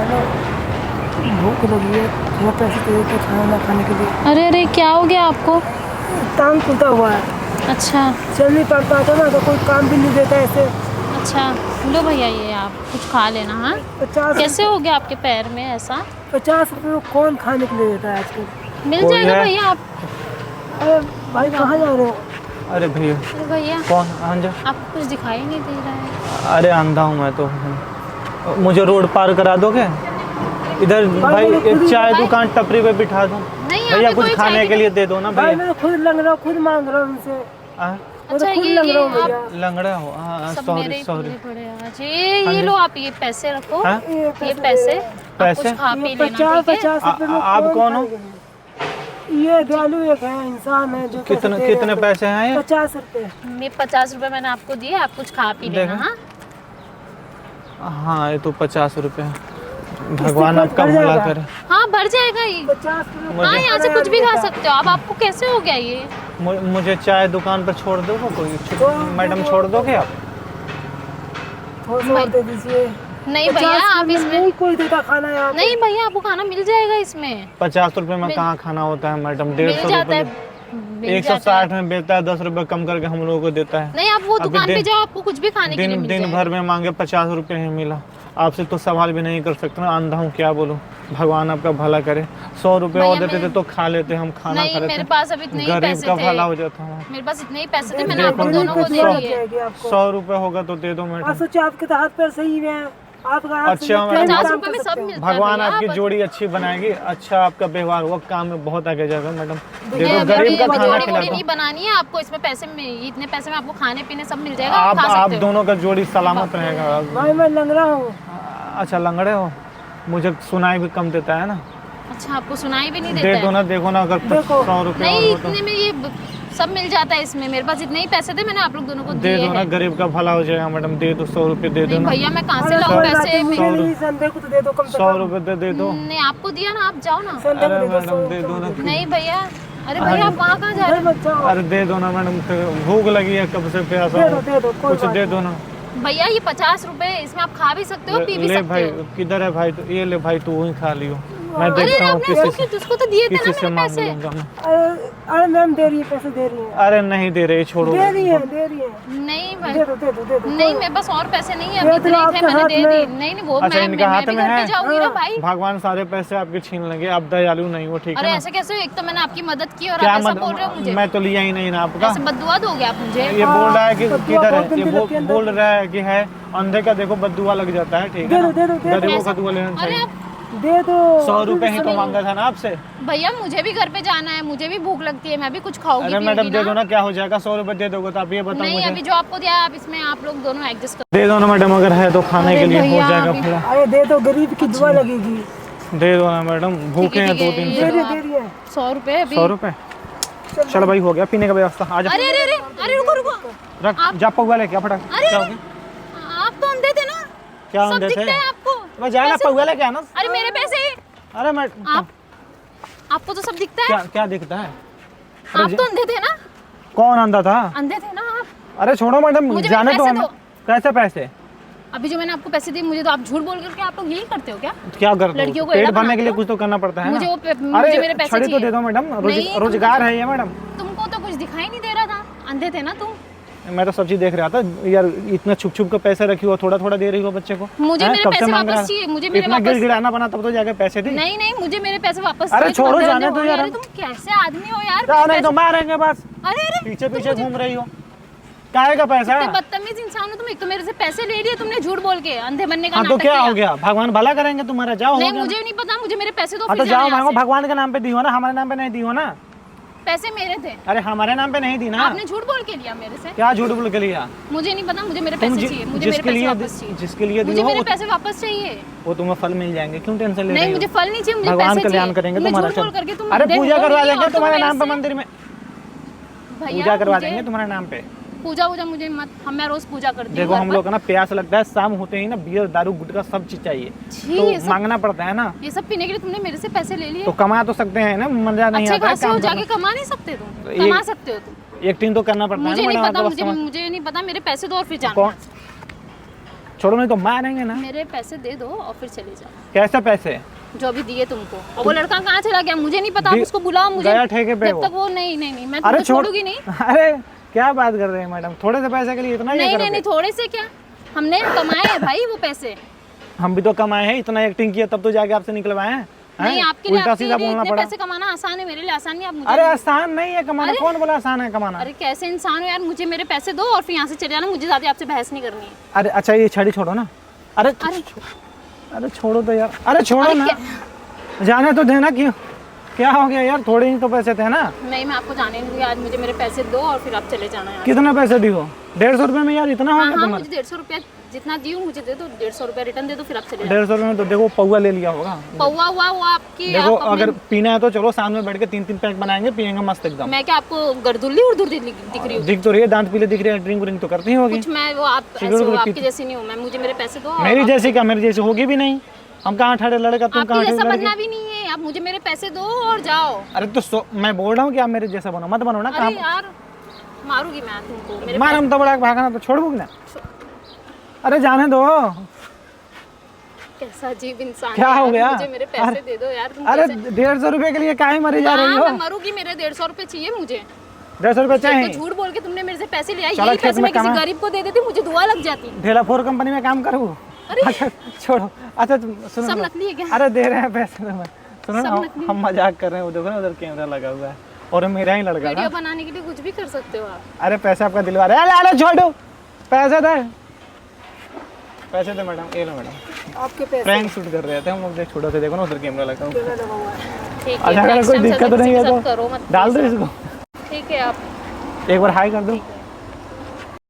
भूख लगी है, थोड़ा पैसे दे देते खाना खाने के लिए। अरे अरे क्या हो गया आपको? टांग टूटा हुआ है, अच्छा चल नहीं पाता था ना, तो कोई काम भी नहीं देता ऐसे। अच्छा, लो भैया ये आप कुछ खा लेना। हाँ 50 कैसे हो गया आपके पैर में ऐसा? 50 रुपये में कौन खाने के लिए देता है आजकल? मिल जाएगा भैया आप। अरे भाई कहाँ जा रहे हो? अरे भैया अरे भैया कौन अंजा? आपको कुछ दिखाई नहीं दे रहा है? अरे अंधा हूँ मैं तो, मुझे रोड पार करा दोगे? इधर भाई एक चाय दुकान टपरी पे बिठा दो नहीं भैया, अभी कुछ कोई खाने चाय के लिए दे दो ना भाई भैया। मैं खुद लंग रहा हूँ, खुद मांग रहा हूँ उनसे। हाँ? मैं तो अच्छा, खुद ये लंग रहा हूँ आप भैया। लंगड़ा हो? हाँ सब मेरे सॉरी ही सॉरी। पड़े पड़े हैं। अच्छा ये लो आप ये पैसे रखो। हाँ? ये पैसे आप पैसे? कुछ खा पी लेना, 50 ठीक है? रुपये में आप कौन हो? ये दयालु एक है इंसान है जो कितने कितने पैसे हैं ये? 50 रुपये। मैं 50 रुपए मैंने आपको दिए, आप कुछ खा पी लेना। देखो। हाँ हाँ ये तो 50 रुपये है। भगवान इससे आपका भर भला जाएगा। करे। हाँ भर जाएगा ये। 50 रुपये हाँ यहाँ से कुछ भी खा सकते हो आप। आपको कैसे हो गया ये? मुझे चाय दुकान पर छोड़ दोगे कोई? मैडम छोड़ दोगे आप? थोड़ा दे दीजिए। नहीं भैया आप इसमें नहीं कोई देता खाना यहाँ पे। नहीं भैया आपको खाना मिल जाएगा इसमें। 50 रुपये में कहाँ खाना होता है मैडम? मिल 150 जाता है, रुपये मिल जाता है। 160 में बेचता है, 10 रुपये कम करके हम लोगों को देता है। नहीं आप वो अभी दुकान पे दिन- जाओ, आपको कुछ भी खाने के लिए मिल दिन जाएगा। भर में मांगे 50 रुपये ही मिला। आपसे तो सवाल भी नहीं कर सकते ना, अंधा हूँ क्या बोलूँ। भगवान आपका भला करे। 100 रुपये और भैया, देते थे तो खा लेते, हम खाना नहीं खा मेरे लेते। पास अभी इतने ही गरीब पैसे का थे। भला हो जाता है। मेरे पास इतने ही पैसे थे, मैंने देखो, आपको दोनों को दे सौ- दिए। 100 रुपये होगा तो दे दो आप मैडम। सोचिए आपके तो हाथ पैर सही है, आपका हाथ अच्छा, सही है, मैं- क्या 50 काम रुपए कर में सकते सब हो? मिलता है भगवान भैया, आपकी बस- जोड़ी अच्छी बनाएगी, अच्छा आपका व्यवहार होगा, काम में बहुत आगे जाएगा मैडम। दे ये दो, अभी गरीब का अभी खाना जोड़ी खिला वोड़ी दो। नहीं बनानी है आपको। इसमें पैसे में, इतने पैसे में आपको खाने पीने सब मिल जाएगा, आप आप खा आप सकते हो। दोनों का जोड़ी सलामत रहेगा। भाई मैं लंग रहा हूँ। अच्छा लंगड़े हो? मुझे सुनाई भी कम देता है ना। अच्छा आपको सुनाई भी नहीं दे देता दो है? ना, देखो ना अगर देखो। 100 रुपये नहीं और हो तो इतने में ये सब मिल जाता है इसमें। मेरे पास इतने ही पैसे थे, मैंने आप लोग दोनों को दे दिए दो ना, हैं। गरीब का भला हो जाएगा मैडम। दे दो 100 रुपये दे दो नहीं ना। भैया मैं कहाँ से अरे लाऊं कोई बात पैसे? नहीं, मुझे नहीं, संडे को तो दे दो कम से 100 कम। रुपये दे दो। नहीं आपको दिया ना, आप जाओ ना। संडे अरे को दे दो, मैडम दे दो ना। नहीं भैया, अरे भैया आप वहाँ कहाँ जा रहे नहीं बच्चा अरे दे दो ना मैडम, भूख लगी है कब से, प्यासा दे दो हूँ। दे दो, कोई कुछ बात दे नहीं। दो ना। हो? भैया ये 50 रुपए, इसमें आप खा भी सकते हो, पी भी ले सकते भाई, हो। किधर है भाई? तो ये ले भाई, तू वही खा लियो। मैं अरे देखता हूँ आपने किसी उसको से, उसको तो दिए थे किसी से ना मेरे मांग पैसे। लूंगा मैं। अरे मैम दे रही है, पैसे दे रही है, अरे नहीं दे रही, छोड़ो। दे रही है, दे रही है। नहीं भाई, दे दो दे दो दे दो। नहीं मेरे पास और पैसे नहीं है, ये अभी तो इतने ही थे, आपके मैंने हाथ दे में- दी। नहीं नहीं वो अच्छा, मैं इनके हाथ भी में घर पे है? जाऊंगी ना भाई। भगवान सारे पैसे आपके छीन लेंगे, आप दयालु नहीं हो, ठीक अरे है ऐसे कैसे? एक तो मैंने आपकी मदद की और क्या आप ऐसा बोल रहे हो मुझे। मैं तो लिया ही नहीं ना आपका। ऐसे बददुआ दोगे आप मुझे? ये बोल रहा है कि बद्दुआ किधर बहुत है, ये गंदी लगती है अंदर बोल से। रहा है कि है अंधे का देखो बद्दुआ लग जाता है, ठीक है दे ना? दो, दे दो, दे दो। गरीबों का ऐसा- दुआ लेना अरे चाहिए। आप दे दो। 100 रुपए ही तो मांगा था ना आपसे। भैया मुझे भी घर पे जाना है, मुझे भी भूख लगती है, मैं भी कुछ खाऊंगी अरे मैडम पीऊंगी दे दो ना। ना, क्या हो जाएगा? 100 रुपए दे दोगे तो आप ये बताओ नहीं मुझे। अभी जो आपको दिया आप इसमें आप लोग दोनों एडजस्ट करो। दे दो ना मैडम, अगर है तो खाने अरे के लिए हो भैया, जाएगा अभी- पूरा। अरे दे दो, गरीब की दुआ लगेगी। दे दो ना मैडम, भूखे हैं ठीक है, 2 दिन ये से। दे लो रही आप। दे रही है। 100 रुपए अभी। 100 रुपए? चल भाई हो गया, पीने का व्यवस्था आ जा। अरे अरे अरे अरे रुको रुको, रख जा, पौवा लेके आ फटाक। अरे क्या हो अरे, गया? आप तो अंधे थे ना, क्या सब अंधे थे? दिखता है आपको। मैं जाए ना, पैसे- पौवा लेके आना। अरे मेरे पैसे, अरे मैं आपको तो सब दिखता है। क्या क्या दिखता है? अरे आप तो अंधे थे ना, कौन अंधा था? अंधे थे ना आप। अरे छोड़ो मैडम, मुझे जाने दो पैसे हमें। दो। कैसे पैसे? अभी जो मैंने आपको पैसे दिए मुझे, तो आप झूठ बोल करके आप लोग यही करते हो क्या? क्या करते लड़कियों हो? को पेट एड़ा भरने के लिए बनाते हो? कुछ तो करना पड़ता है मुझे ना। वो मुझे मेरे पैसे छड़ी तो चाहिए। दे दो मैडम, नहीं, रोजगार है ये मैडम। तुमको तो कुछ दिखाई नहीं दे रहा था, अंधे थे ना तुम। मैं तो सब चीज देख रहा था यार, इतना छुप छुप के पैसे रखी हो, थोड़ा थोड़ा दे रही हो बच्चे को। मुझे हैं? मेरे कब से पैसे मांग रहा? वापस चाहिए, मुझे मेरे इतना वापस। गिड़गिड़ाना बना तब तो जाके पैसे दी। नहीं नहीं मुझे मेरे पैसे वापस अरे चाहिए, तुम छोड़ो, अंधे जाने अंधे दो हो यार। अरे तुम कैसे आदमी हो यार? क्या नहीं तो पैसे- मारेंगे बस। अरे अरे पीछे पीछे घूम रही हो, काहे का पैसा है? कितने बदतमीज इंसान हो तुम। एक तो मेरे से पैसे ले लिए तुमने झूठ बोल के, अंधे बनने का हाँ तो नाटक क्या किया। हो गया? भगवान भला करेंगे तुम्हारा, जाओ हो नहीं गया ना। मुझे नहीं पता, मुझे मेरे पैसे दो। हाँ फिर तो जाना जाओ यहाँ मांगो, से। भगवान के नाम पे दी हो ना, हमारे नाम पे नहीं दी हो ना। पैसे मेरे थे, अरे हमारे नाम पे नहीं दी ना। आपने झूठ बोल के लिया मेरे से। क्या झूठ बोल के लिया? मुझे नहीं पता, मुझे मेरे तुम पैसे चाहिए, मुझे मेरे जिसके पैसे लिए वापस चाहिए। जिसके लिए दी मुझे हो मेरे पैसे वापस चाहिए। वो तुम्हें फल मिल जाएंगे, क्यों टेंशन ले रही नहीं हो? मुझे फल नहीं चाहिए, मुझे भगवान पैसे कल्याण चाहिए। करेंगे तुम्हें तुम्हारा। झूठ बोल करके तुम अरे अंधे पूजा हो करवा नहीं, देंगे और तुम्हारे तुम नाम पे मेरे से- मंदिर में, भैया, पूजा करवा मुझे- देंगे तुम्हारे नाम पे। पूजा वूजा मुझे मत, मैं रोज पूजा करती हूँ। देखो घर हम पर। लोग का ना प्यास लगता है, शाम होते ही ना बियर दारू गुटखा सब चीज चाहिए, छी, ये तो सब- मांगना पड़ता है ना। ये सब पीने के लिए तुमने मेरे से पैसे ले लिए। तो कमा तो सकते हैं ना, मजा नहीं अच्छे आता है खासे हो, काम जाके करना। कमा नहीं सकते तुम? तो कमा ये- सकते हो तुम। एक्टिंग तो करना पड़ता है मुझे ना नहीं मैडम, पता, आपके मुझे पास में। मुझे नहीं पता, मेरे पैसे दो और फिर जाना। कौन छोड़ो नहीं तो मारेंगे ना। मेरे पैसे दे दो और फिर चले जाओ। कैसे पैसे? जो अभी दिए तुमको। और वो लड़का कहाँ चला गया मुझे नहीं पता, आप उसको बुलाओ मुझे। गया ठेके पे जब तक वो नहीं मैं अरे तुमको छोड़ूंगी नहीं। अरे क्या बात कर रहे हैं मैडम, थोड़े से पैसे के लिए इतना ये करोगे? नहीं थोड़े से क्या, हमने कमाए हैं भाई वो पैसे। हम भी तो कमाए हैं, इतना एक्टिंग किया तब तो जाके आपसे निकलवाए हैं। नहीं आपके लिए, उल्टा सीधा बोलना पड़ा। पैसे कमाना आसान है, मेरे लिए आसान नहीं। आप मुझे अरे आसान नहीं है कमाना, कौन बोला आसान है कमाना? अरे कैसे इंसान हो यार, मुझे मेरे पैसे दो और फिर यहाँ से चले जाना, मुझे ज्यादा आपसे बहस नहीं करनी है। अरे अच्छा ये छड़ी छोड़ो ना। अरे अरे छोड़ो तो यार, अरे छोड़ो ना, जाने तो देना। क्यों, क्या हो गया यार, थोड़े ही तो पैसे थे ना। नहीं मैं आपको जाने नहीं दूंगी, आज मुझे मेरे पैसे दो और फिर आप चले जाना यार। कितना पैसे दी हो? 150 रुपये में यार इतना हो गया हाँ तुम्हारा? मुझे 150 रुपया जितना दी हो मुझे दे दो, 150 रुपया रिटर्न दे दो फिर आप चले जाओ। 150 रुपये में तो देखो पौवा ले लिया होगा। पौवा हुआ वो आपकी। देखो अगर पीना है तो चलो सामने बैठ के 3-3 पैक बनाएंगे, पियेंगे मस्त एकदम। मैं क्या आपको गर्दुल्ली उर्दुर दिख रही हूँ? दिख तो रही है, दांत पीले दिख रहे हैं, ड्रिंक व्रिंक तो करती ही होगी। कुछ मैं वो आप ऐसे हो, आपकी जैसी नहीं हूँ मैं, मुझे मेरे पैसे दो। मेरी जैसी क्या, मेरी जैसी होगी भी नहीं। हम कहाँ ठहरे लड़का, तुम आपकी कहाँ जैसा ठहरे बनना लड़के? भी नहीं है, आप मुझे मेरे पैसे दो और जाओ। अरे तो मैं बोल रहा हूँ कि आप मेरे जैसा बनो, मत बनो ना। अरे यार मारूंगी मैं तुमको, मेरे मार हम तो बड़ा भागना तो छोड़ ना। अरे जाने दो। कैसा अजीब इंसान क्या है हो यार, गया? मुझे मेरे पैसे दे दो यार। तुम अरे कैसे- 150 रुपए के लिए काहे मरी जा रही हाँ, हो? मैं मरूंगी, मेरे 150 रुपए चाहिए मुझे। 150 रुपए तो चाहिए? झूठ बोल के तुमने मेरे से पैसे लिया, चलो यही खेत पैसे में मैं किसी कमा। गरीब को दे देती, मुझे दुआ लग जाती। ढेला फोर कंपनी में काम करूँ? अच्छा छोड़ो। अच्छा सुनो सब ना। नकली है क्या? अरे दे रहे हैं पैसे तुम्हें। सुनो ना, सब नकली। हम मजाक कर रहे हैं, वो देखो ना उधर कैमरा लगा हुआ है और मेरा ही लड़का वीडियो ना। बनाने के लिए कुछ भी कर सकते हो आप। अरे पैसे आपका दिलवा रहे हैं। अरे छोड़ो, पैसे दे, पैसे दे मैडम। ये लो मैडम, आपके पैसे प्रैंक शूट कर रहे थे हम लोग, छोटा सा देखो ना उधर कैमरा लगा हुआ है। लगा हुआ है। ठीक है, अच्छा अगर next कोई time से दिक्कत ऐसा नहीं है किसी के साथ तो करो मत डाल दो please। इसको, ठीक है आप एक बार हाई कर दो।